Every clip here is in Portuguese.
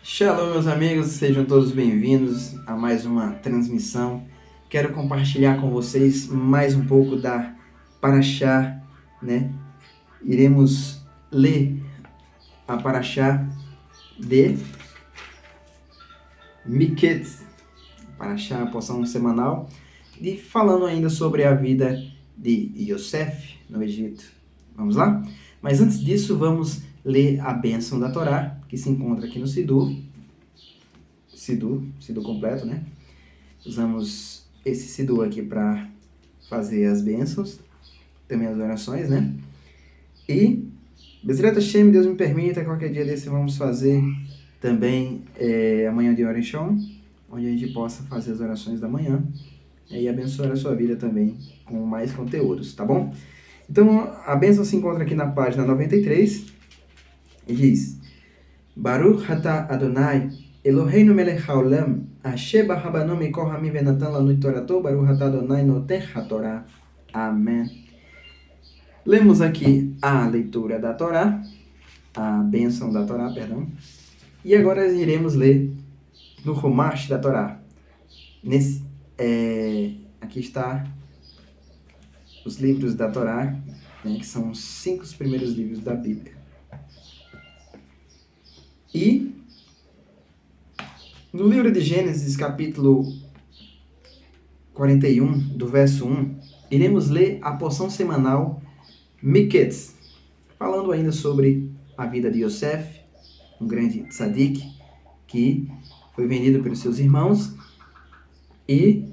Shalom, meus amigos, sejam todos bem-vindos a mais uma transmissão. Quero compartilhar com vocês mais um pouco da Parashá, né? Iremos ler a Parashá de Miketz, Parashá, a porção semanal, e falando ainda sobre a vida de Yosef no Egito. Vamos lá? Mas antes disso, vamos ler a bênção da Torá, que se encontra aqui no Sidur completo, né? Usamos esse Sidur aqui para fazer as bênçãos, também as orações, né? E, Bezerra Hashem, Deus me permita, qualquer dia desse vamos fazer também amanhã de Orishon, onde a gente possa fazer as orações da manhã e abençoar a sua vida também com mais conteúdos, tá bom? Então, a bênção se encontra aqui na página 93 e diz: Baruch atah Adonai Eloheinu melech haolam, asher barabanu mikol hamim venatan lanu torato, Baruch atah Adonai noten hatorá. Amém. Lemos aqui a leitura da Torá, a bênção da Torá, perdão. E agora iremos ler no Rumash da Torá. Aqui está os livros da Torá, né, que são os 5 primeiros livros da Bíblia. E no livro de Gênesis, capítulo 41, do verso 1, iremos ler a porção semanal Miketz, falando ainda sobre a vida de Yosef, um grande tzadik, que foi vendido pelos seus irmãos e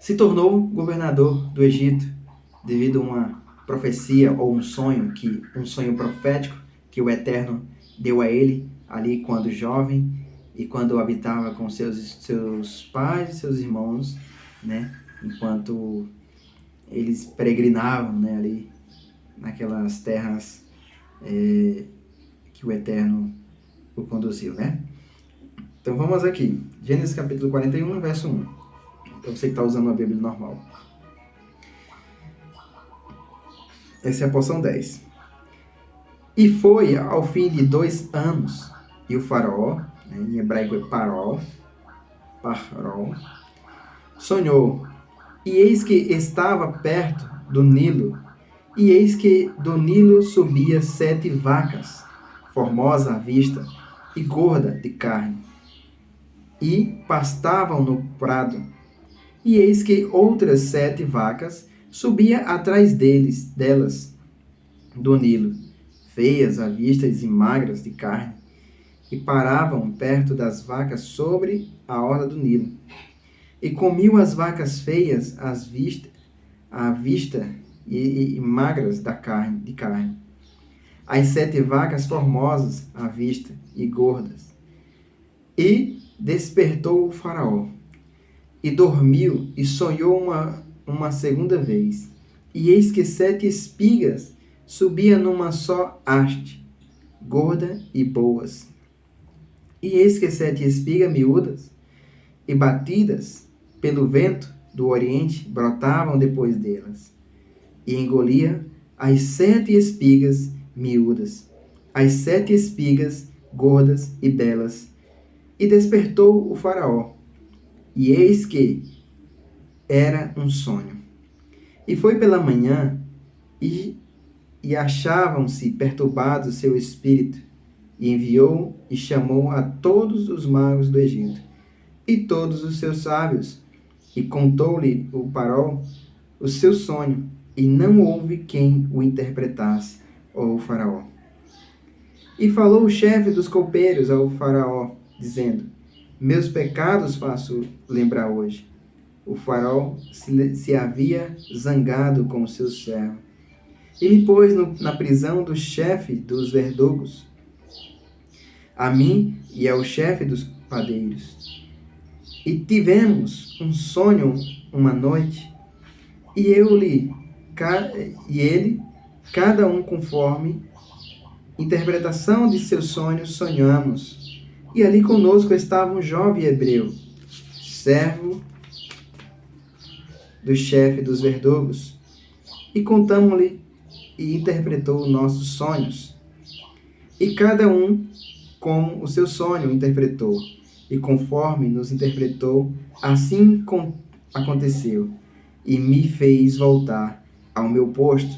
se tornou governador do Egito, devido a uma profecia ou um sonho profético que o Eterno deu a ele ali quando jovem e quando habitava com seus pais e seus irmãos, né, enquanto eles peregrinavam, né, ali naquelas terras que o Eterno o conduziu, né? Então vamos aqui, Gênesis capítulo 41, verso 1, para você que está usando a Bíblia normal. Essa é a porção 10. E foi ao fim de 2 anos, e o faraó, né, em hebraico é Paró, sonhou, e eis que estava perto do Nilo, e eis que do Nilo subia 7 vacas, formosa à vista e gorda de carne, e pastavam no prado. E eis que outras 7 vacas subia atrás delas, do Nilo, feias à vista e magras de carne, e paravam perto das vacas sobre a orla do Nilo. E comiam as vacas feias à vista e magras de carne. As 7 vacas formosas à vista e gordas. E despertou o faraó, e dormiu, e sonhou uma segunda vez. E eis que 7 espigas subiam numa só haste, gorda e boas. E eis que 7 espigas miúdas e batidas pelo vento do oriente brotavam depois delas. E engolia as 7 espigas miúdas, as 7 espigas gordas e belas. E despertou o faraó, e eis que era um sonho. E foi pela manhã, e achavam-se perturbados seu espírito, e enviou e chamou a todos os magos do Egito, e todos os seus sábios, e contou-lhe o Faraó o seu sonho, e não houve quem o interpretasse, ó Faraó. E falou o chefe dos copeiros ao Faraó, dizendo: meus pecados faço lembrar hoje. O Faraó se havia zangado com o seu servo, e me pôs na prisão do chefe dos verdugos, a mim e ao chefe dos padeiros. E tivemos um sonho uma noite, e ele, cada um conforme interpretação de seu sonho, sonhamos. E ali conosco estava um jovem hebreu, servo do chefe dos verdugos, e contamos-lhe e interpretou nossos sonhos. E cada um como o seu sonho interpretou, e conforme nos interpretou, assim aconteceu, e me fez voltar ao meu posto,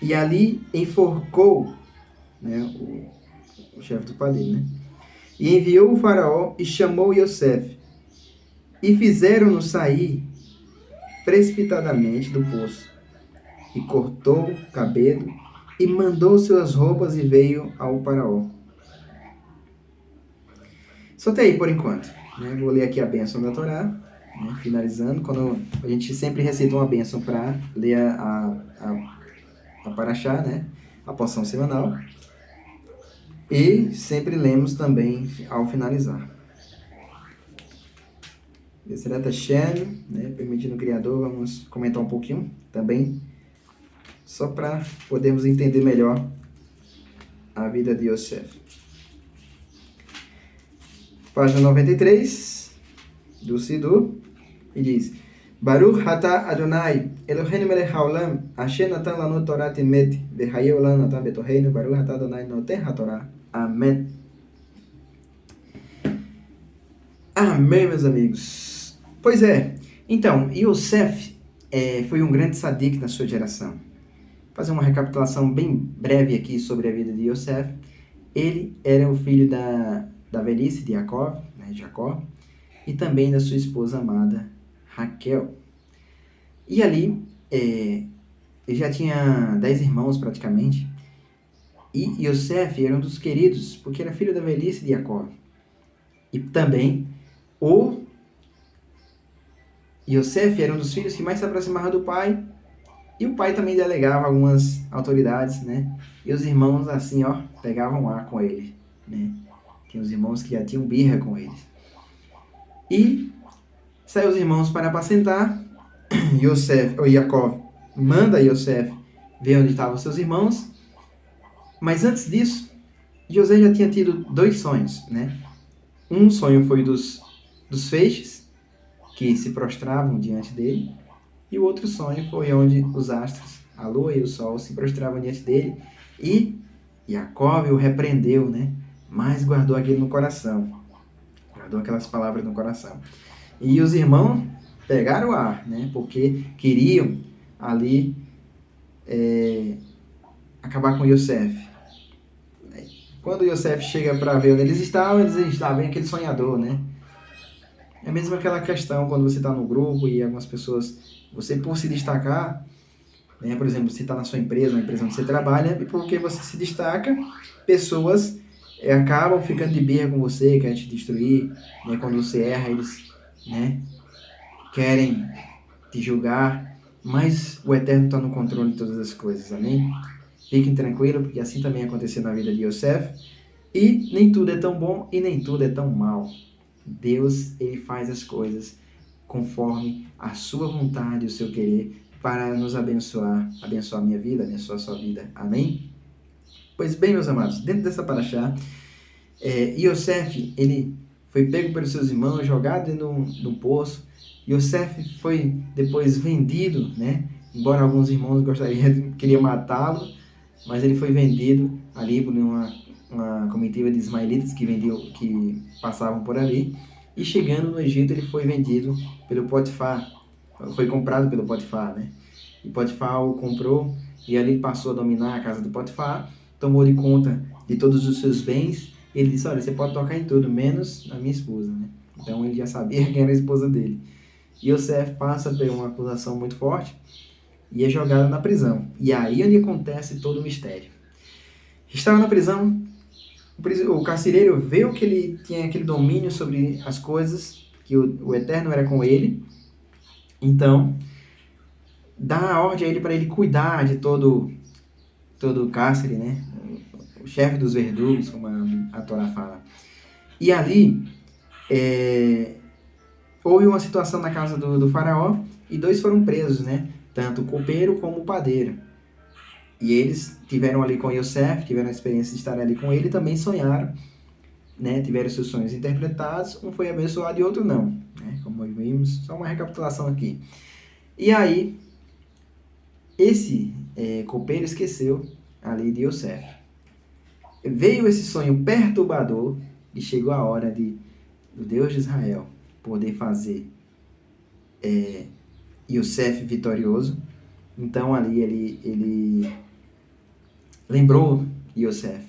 e ali enforcou, né, o chefe do padeiro, né? E enviou o faraó e chamou Yosef, e fizeram-no sair precipitadamente do poço, e cortou o cabelo, e mandou suas roupas e veio ao faraó. Só até aí por enquanto. Né? Vou ler aqui a bênção da Torá, né? Finalizando. Quando a gente sempre recita uma bênção para ler a Paraxá, né? A porção semanal. E sempre lemos também ao finalizar. Bezerra Hashem, né? Permitindo o Criador, vamos comentar um pouquinho também, só para podermos entender melhor a vida de Yosef. Página 93 do Sidur, e diz: Baruch atah Adonai Eloheinu melech haolam asher natan lanu Torah emet v'chayei olam natan betoheinu Baruch atah Adonai noten haTorah. Amém. Amém, meus amigos. Pois é, então, Yosef foi um grande tzadik na sua geração. Vou fazer uma recapitulação bem breve aqui sobre a vida de Yosef. Ele era o filho da velhice de Jacó, né, Jacó, e também da sua esposa amada, Raquel. E ali, ele já tinha 10 irmãos praticamente, e Yosef era um dos queridos, porque era filho da velhice de Jacó. E também, o Yosef era um dos filhos que mais se aproximava do pai, e o pai também delegava algumas autoridades, né? E os irmãos, assim, ó, pegavam ar com ele, né? Tinha os irmãos que já tinham birra com eles. E saiu os irmãos para apacentar. Jacó manda Yosef ver onde estavam seus irmãos. Mas antes disso, José já tinha tido 2 sonhos, né? Um sonho foi dos feixes, que se prostravam diante dele. E o outro sonho foi onde os astros, a lua e o sol, se prostravam diante dele. E Jacó o repreendeu, né? Mas guardou aquilo no coração. Guardou aquelas palavras no coração. E os irmãos pegaram o ar, né? Porque queriam ali acabar com Yosef. Quando Yosef chega para ver onde eles estavam em aquele sonhador, né? É mesmo aquela questão quando você está no grupo e algumas pessoas, você por se destacar, né? Por exemplo, você está na sua empresa, na empresa onde você trabalha, e porque você se destaca, pessoas acabam ficando de birra com você, querem te destruir, né? Quando você erra, eles, né, querem te julgar, mas o Eterno está no controle de todas as coisas, amém? Fiquem tranquilos, porque assim também aconteceu na vida de Yosef, e nem tudo é tão bom e nem tudo é tão mal. Deus, ele faz as coisas conforme a sua vontade, o seu querer, para nos abençoar a minha vida, abençoar a sua vida, amém? Pois bem, meus amados, dentro dessa paraxá, Yosef, ele foi pego pelos seus irmãos, jogado dentro de um poço. Yosef foi depois vendido, né? Embora alguns irmãos queriam matá-lo, mas ele foi vendido ali por uma comitiva de ismaelitas que passavam por ali. E chegando no Egito, ele foi vendido pelo Potifar, foi comprado pelo Potifar, né? E Potifar o comprou e ali passou a dominar a casa do Potifar, tomou de conta de todos os seus bens. E ele disse: olha, você pode tocar em tudo, menos a minha esposa, né? Então ele já sabia quem era a esposa dele. E Yosef passa por uma acusação muito forte e é jogado na prisão. E aí onde acontece todo o mistério. Estava na prisão, o carcereiro viu que ele tinha aquele domínio sobre as coisas, que o Eterno era com ele. Então, dá a ordem a ele para ele cuidar de todo o cárcere, né? O chefe dos verdugos, como a Torá fala. E ali, houve uma situação na casa do faraó e 2 foram presos, né? Tanto o copeiro como o padeiro. E eles tiveram ali com Yosef, tiveram a experiência de estar ali com ele e também sonharam, né? Tiveram seus sonhos interpretados, um foi abençoado e outro não, né? Como vimos, só uma recapitulação aqui. E aí, esse copeiro esqueceu ali de Yosef. veio esse sonho perturbador e chegou a hora do Deus de Israel poder fazer Yosef vitorioso. Então ali ele lembrou Yosef,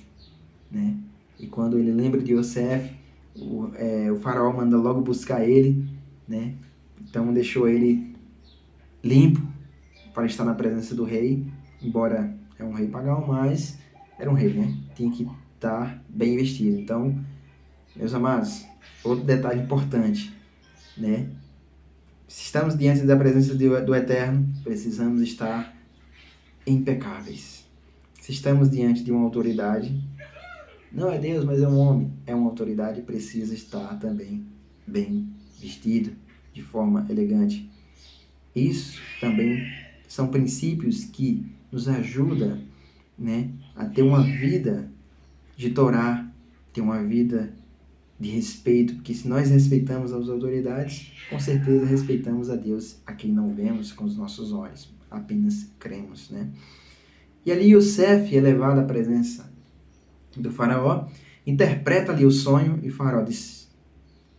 né? E quando ele lembra de Yosef, o faraó manda logo buscar ele, né? Então deixou ele limpo para estar na presença do rei, embora é um rei pagão, mas era um rei, né? Tinha que estar bem vestido. Então, meus amados, outro detalhe importante, né? Se estamos diante da presença do Eterno, precisamos estar impecáveis. Se estamos diante de uma autoridade, não é Deus, mas é um homem, é uma autoridade, precisa estar também bem vestido, de forma elegante. Isso também são princípios que nos ajudam, né, a ter uma vida de Torá, ter uma vida de respeito, porque se nós respeitamos as autoridades, com certeza respeitamos a Deus, a quem não vemos com os nossos olhos, apenas cremos, né? E ali Yosef é levado à presença do faraó, interpreta ali o sonho e o faraó diz,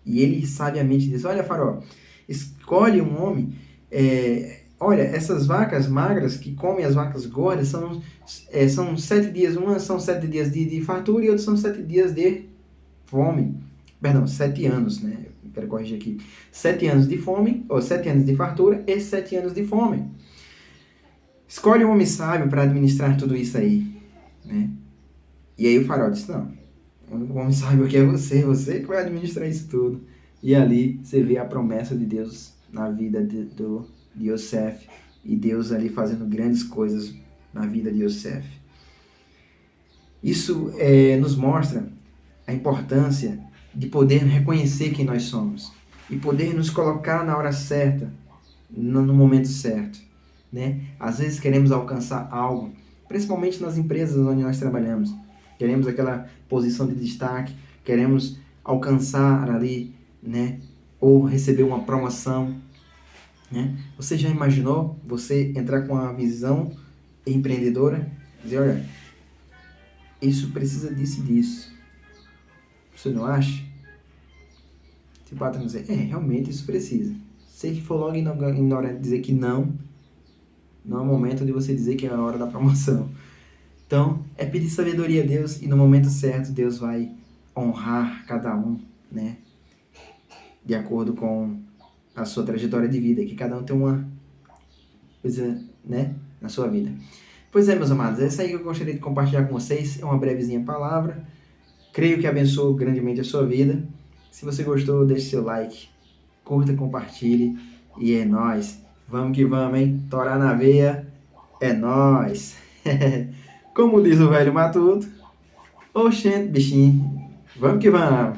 e ele sabiamente diz, olha faraó, escolhe um homem, olha, essas vacas magras que comem as vacas gordas são 7 dias, umas são 7 dias de fartura e outras são 7 dias de fome. Perdão, 7 anos, né? Quero corrigir aqui. 7 anos de fome, ou 7 anos de fartura e 7 anos de fome. Escolhe um homem sábio para administrar tudo isso aí, né? E aí o faraó disse, não, o único homem sábio aqui é você que vai administrar isso tudo. E ali você vê a promessa de Deus na vida de Yosef, e Deus ali fazendo grandes coisas na vida de Yosef. Isso nos mostra a importância de poder reconhecer quem nós somos e poder nos colocar na hora certa, no momento certo, né? Às vezes queremos alcançar algo, principalmente nas empresas onde nós trabalhamos. Queremos aquela posição de destaque, queremos alcançar ali, né? Ou receber uma promoção, né? Você já imaginou você entrar com uma visão empreendedora? Dizer, olha, isso precisa disso e disso. Você não acha? Se o patrão dizer, realmente isso precisa. Se ele for logo na hora de dizer que não é o momento de você dizer que é a hora da promoção. Então, é pedir sabedoria a Deus e no momento certo Deus vai honrar cada um, né? De acordo com a sua trajetória de vida, que cada um tem uma coisa, né? Na sua vida. Pois é, meus amados, essa aí que eu gostaria de compartilhar com vocês, é uma brevezinha palavra. Creio que abençoou grandemente a sua vida. Se você gostou, deixe seu like, curta, compartilhe e é nóis. Vamos que vamos, hein? Torá na veia, é nóis. Como diz o velho matuto, oxente, bichinho, vamos que vamos.